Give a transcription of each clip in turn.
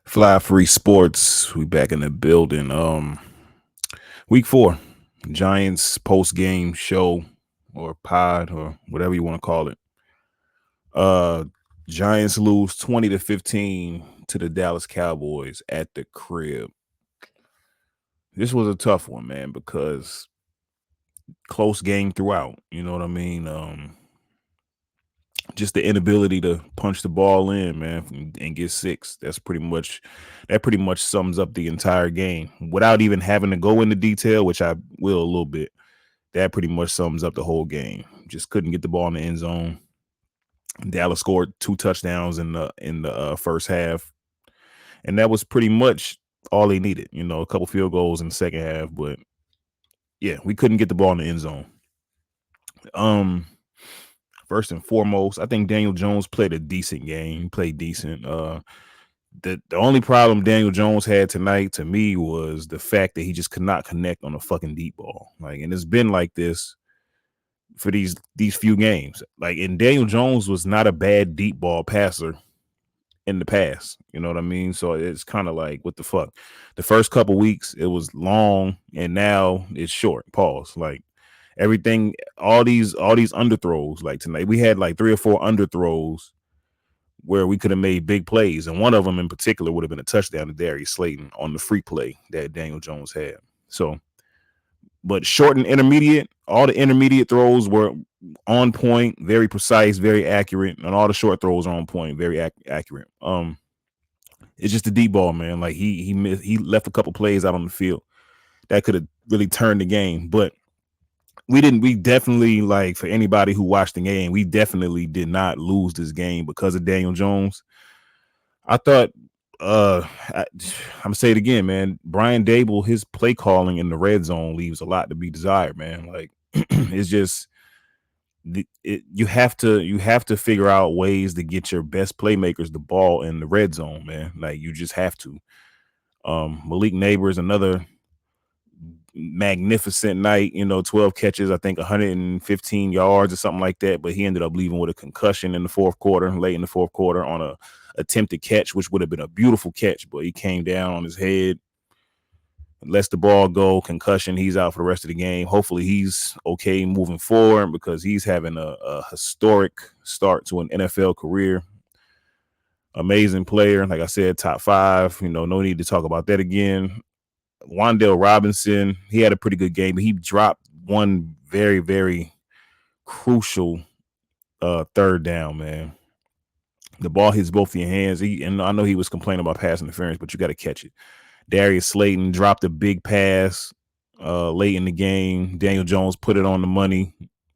Fly Free Sports. We back in the building. Week 4. Giants post game show or pod or whatever you want to call it. Uh Giants lose 20-15 to the Dallas Cowboys at the crib. This was a tough one, man, because close game throughout. You know what I mean? Just the inability to punch the ball in, man, and get six. That pretty much sums up the entire game without even having to go into detail, which I will a little bit. That pretty much sums up the whole game. Just couldn't get the ball in the end zone. Dallas scored 2 touchdowns in the first half, and that was pretty much all they needed. A couple field goals in the second half, but yeah, we couldn't get the ball in the end zone. Um, First and foremost, I think Daniel Jones played a decent game. He played decent. The only problem Daniel Jones had tonight to me was the fact that he just could not connect on a fucking deep ball. And it's been like this for these few games. And Daniel Jones was not a bad deep ball passer in the past. You know what I mean? So it's kind of like, what the fuck? The first couple weeks it was long, and now it's short. Pause. Everything, all these underthrows. Like tonight, we had like 3 or 4 underthrows where we could have made big plays, and one of them in particular would have been a touchdown to Darius Slayton on the free play that Daniel Jones had. So, but short and intermediate, all the intermediate throws were on point, very precise, very accurate, and all the short throws are on point, very accurate. It's just the deep ball, man. Like he left a couple plays out on the field that could have really turned the game, but we definitely, like, for anybody who watched the game, we definitely did not lose this game because of Daniel Jones. I thought, I'm gonna say it again, man. Brian Dable, his play calling in the red zone leaves a lot to be desired, man. Like, it's just you have to figure out ways to get your best playmakers the ball in the red zone, man. Like, you just have to. Malik Neighbors, another magnificent night, 12 catches, I think 115 yards or something like that, but he ended up leaving with a concussion in the fourth quarter, late in the fourth quarter, on a attempted catch, which would have been a beautiful catch, but he came down on his head, lets the ball go, concussion. He's out for the rest of the game. Hopefully he's okay moving forward, because he's having a historic start to an NFL career. Amazing player, like I said, top 5. No need to talk about that again. Wan'Dale Robinson, he had a pretty good game, but he dropped one very, very crucial third down, man. The ball hits both of your hands. And I know he was complaining about pass interference, but you got to catch it. Darius Slayton dropped a big pass late in the game. Daniel Jones put it on the money,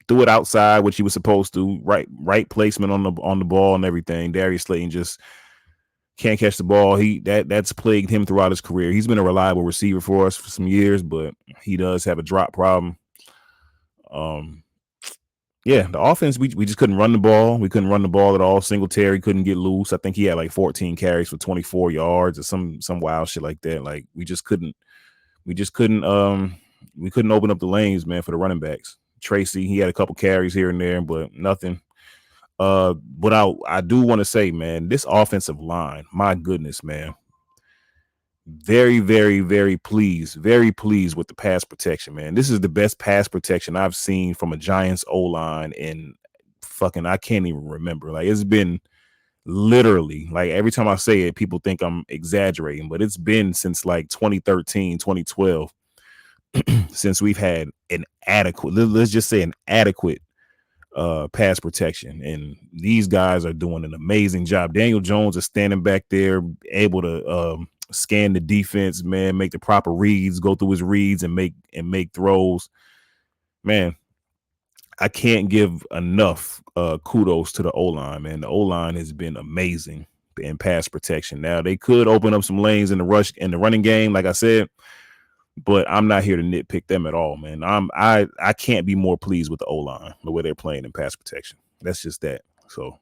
threw it outside, which he was supposed to. Right placement on the ball and everything. Darius Slayton just can't catch the ball. That's plagued him throughout his career. He's been a reliable receiver for us for some years, but he does have a drop problem. Yeah, the offense, we just couldn't run the ball. We couldn't run the ball at all. Singletary couldn't get loose. I think he had like 14 carries for 24 yards or some wild shit like that. Like, we couldn't open up the lanes, man, for the running backs. Tracy, he had a couple carries here and there, but nothing. But I do want to say, man, this offensive line, my goodness, man. Very, very, very pleased with the pass protection, man. This is the best pass protection I've seen from a Giants O-line in fucking, I can't even remember. Like, it's been literally, like, every time I say it, people think I'm exaggerating, but it's been since like 2013, 2012, since we've had an adequate, let's just say an adequate pass protection, and these guys are doing an amazing job. Daniel Jones is standing back there, able to scan the defense, man, make the proper reads, go through his reads, and make throws. Man, I can't give enough kudos to the O-line, man. The O-line has been amazing in pass protection. Now, they could open up some lanes in the running game, like I said, but I'm not here to nitpick them at all, man. I can't be more pleased with the O-line, the way they're playing in pass protection. That's just that. So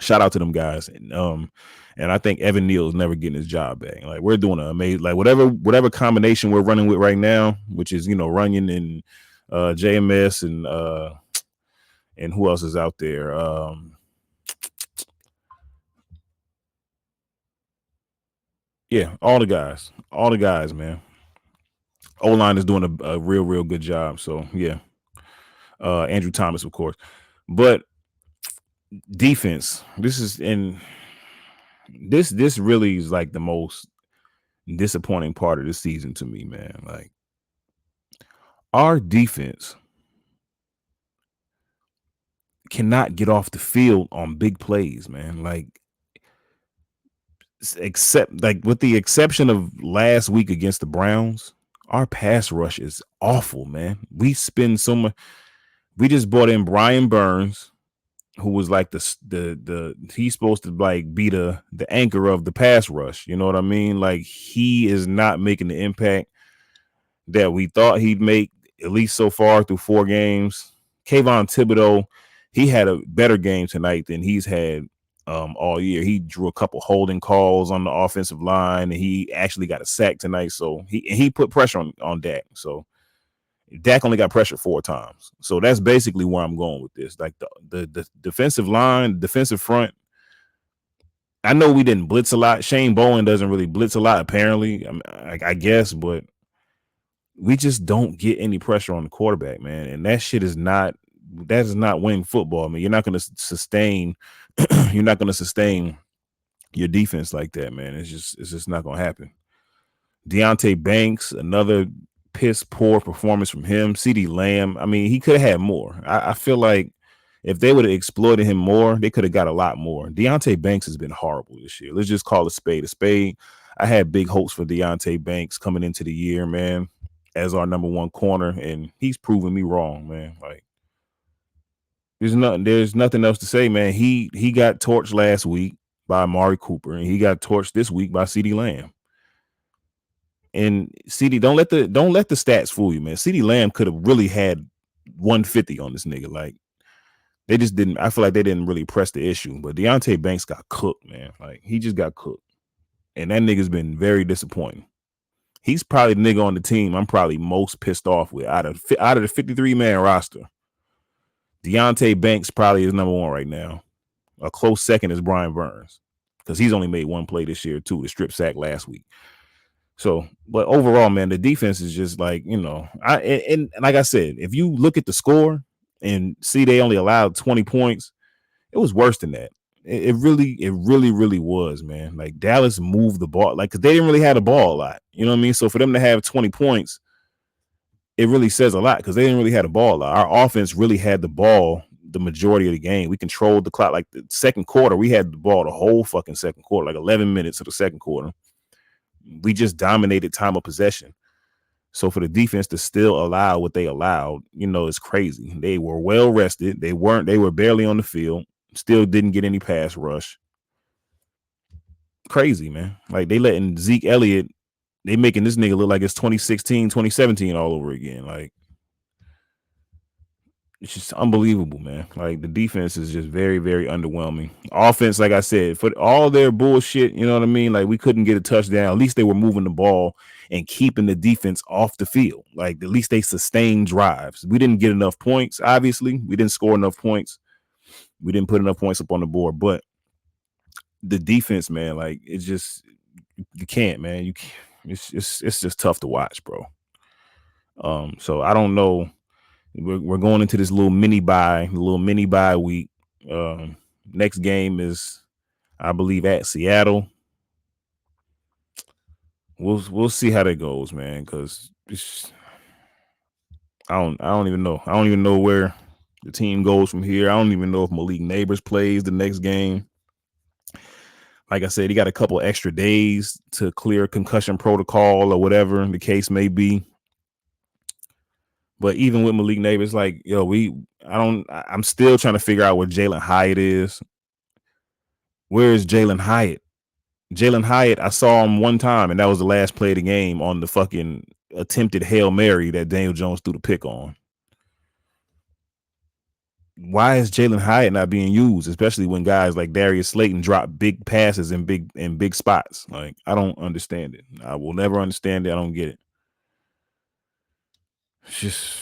shout out to them guys. And I think Evan Neal is never getting his job back. Like, we're doing an amazing, like, whatever combination we're running with right now, which is, Runyon and JMS and who else is out there? Yeah, all the guys, man. O line is doing a real good job. So yeah, Andrew Thomas, of course, but defense. This really is like the most disappointing part of the season to me, man. Like our defense cannot get off the field on big plays, man. Like except like with the exception of last week against the Browns, our pass rush is awful, man. We spend so much. We just brought in Brian Burns, who was like the he's supposed to like be the anchor of the pass rush. You know what I mean? Like he is not making the impact that we thought he'd make, at least so far through 4 games. Kayvon Thibodeau, he had a better game tonight than he's had all year. He drew a couple holding calls on the offensive line, and he actually got a sack tonight. So he put pressure on Dak. So Dak only got pressure 4 times. So that's basically where I'm going with this. Like the defensive line, defensive front. I know we didn't blitz a lot. Shane Bowen doesn't really blitz a lot, apparently. I guess, but we just don't get any pressure on the quarterback, man. And that shit is not winning football. I mean, you're not going to sustain your defense like that, man. It's just not going to happen. Deontay Banks, another piss poor performance from him. CeeDee Lamb, I mean, he could have had more. I feel like if they would have exploited him more, they could have got a lot more. Deontay Banks has been horrible this year. Let's just call a spade a spade. I had big hopes for Deontay Banks coming into the year, man, as our number 1 corner, and he's proven me wrong, man. Like there's nothing else to say, man. He got torched last week by Amari Cooper, and he got torched this week by CeeDee Lamb. And CD, don't let the stats fool you, man. CeeDee Lamb could have really had 150 on this nigga. Like they just didn't. I feel like they didn't really press the issue. But Deontay Banks got cooked, man. Like he just got cooked, and that nigga's been very disappointing. He's probably the nigga on the team I'm probably most pissed off with out of the 53-man roster. Deontay Banks probably is number 1 right now. A close second is Brian Burns because he's only made 1 play this year too, the strip sack last week. So, but overall, man, the defense is just like, and like I said, if you look at the score and see they only allowed 20 points, it was worse than that. It really was, man. Like Dallas moved the ball, like, cause they didn't really have the ball a lot. You know what I mean? So for them to have 20 points, it really says a lot because they didn't really have the ball a lot. Our offense really had the ball the majority of the game. We controlled the clock. Like the second quarter, we had the ball the whole fucking second quarter, like 11 minutes of the second quarter. We just dominated time of possession. So for the defense to still allow what they allowed, it's crazy. They were well rested. They were barely on the field. Still didn't get any pass rush. Crazy, man. Like they letting Zeke Elliott, they making this nigga look like it's 2016, 2017 all over again. Like it's just unbelievable, man. Like the defense is just very, very underwhelming. Offense, like I said, for all their bullshit, you know what I mean? Like we couldn't get a touchdown. At least they were moving the ball and keeping the defense off the field. Like at least they sustained drives. We didn't get enough points. Obviously, we didn't score enough points. We didn't put enough points up on the board. But the defense, man, like it's just you can't, man. You can't. It's just tough to watch, bro. So I don't know. We're going into this little mini bye week. Next game is, I believe, at Seattle. We'll see how that goes, man. Because I don't even know. I don't even know where the team goes from here. I don't even know if Malik Neighbors plays the next game. Like I said, he got a couple extra days to clear concussion protocol or whatever the case may be. But even with Malik Neighbors, like, I'm still trying to figure out where Jalen Hyatt is. Where is Jalen Hyatt? Jalen Hyatt, I saw him one time, and that was the last play of the game on the fucking attempted Hail Mary that Daniel Jones threw the pick on. Why is Jalen Hyatt not being used, especially when guys like Darius Slayton drop big passes in big spots? Like, I don't understand it. I will never understand it. I don't get it. It's just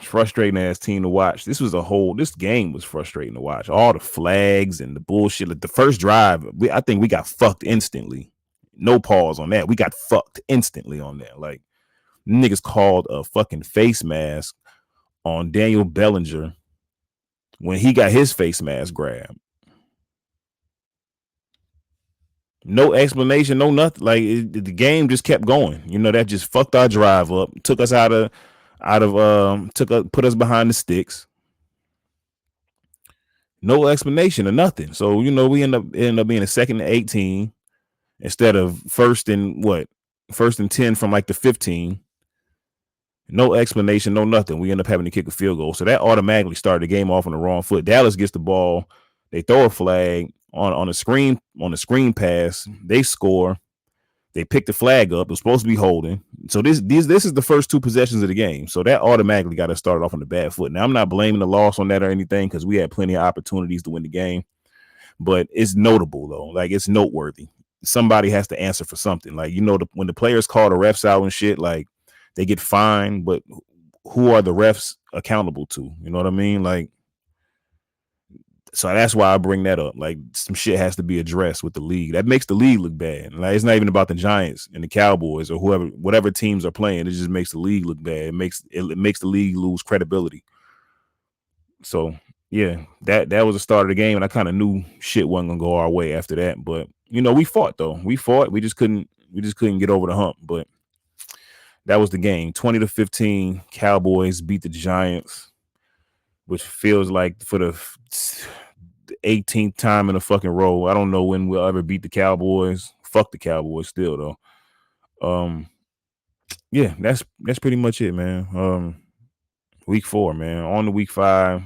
frustrating ass team to watch. This game was frustrating to watch. All the flags and the bullshit. Like the first drive, I think we got fucked instantly. No pause on that. We got fucked instantly on that. Like, niggas called a fucking face mask on Daniel Bellinger when he got his face mask grabbed. No explanation, no nothing. Like the game just kept going. You know, that just fucked our drive up. Took us put us behind the sticks. No explanation or nothing. So, you know, we end up being a 2nd and 18 instead of first and 10 from like the 15. No explanation, no nothing. We end up having to kick a field goal. So that automatically started the game off on the wrong foot. Dallas gets the ball. They throw a flag on a screen pass. They score. They pick the flag up. It was supposed to be holding. So this is the first 2 possessions of the game. So that automatically got us started off on the bad foot. Now, I'm not blaming the loss on that or anything because we had plenty of opportunities to win the game. But it's notable, though. Like, it's noteworthy. Somebody has to answer for something. Like, you know, when the players call the refs out and shit, like, they get fined, but who are the refs accountable to? You know what I mean? Like, so that's why I bring that up. Like, some shit has to be addressed with the league. That makes the league look bad. Like, it's not even about the Giants and the Cowboys or whatever teams are playing. It just makes the league look bad. It makes the league lose credibility. So yeah, that was the start of the game, and I kind of knew shit wasn't gonna go our way after that. But you know, we fought though. We fought. We just couldn't get over the hump. But that was the game. 20-15, Cowboys beat the Giants, which feels like for the 18th time in a fucking row. I don't know when we'll ever beat the Cowboys. Fuck the Cowboys still though. Yeah, that's pretty much it, man. Week 4, man. On to week 5.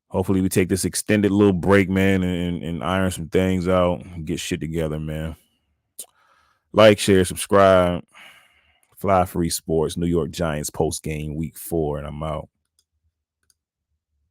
Hopefully we take this extended little break, man, and iron some things out and get shit together, man. Like, share, subscribe. Fly Free Sports, New York Giants post game week 4, and I'm out.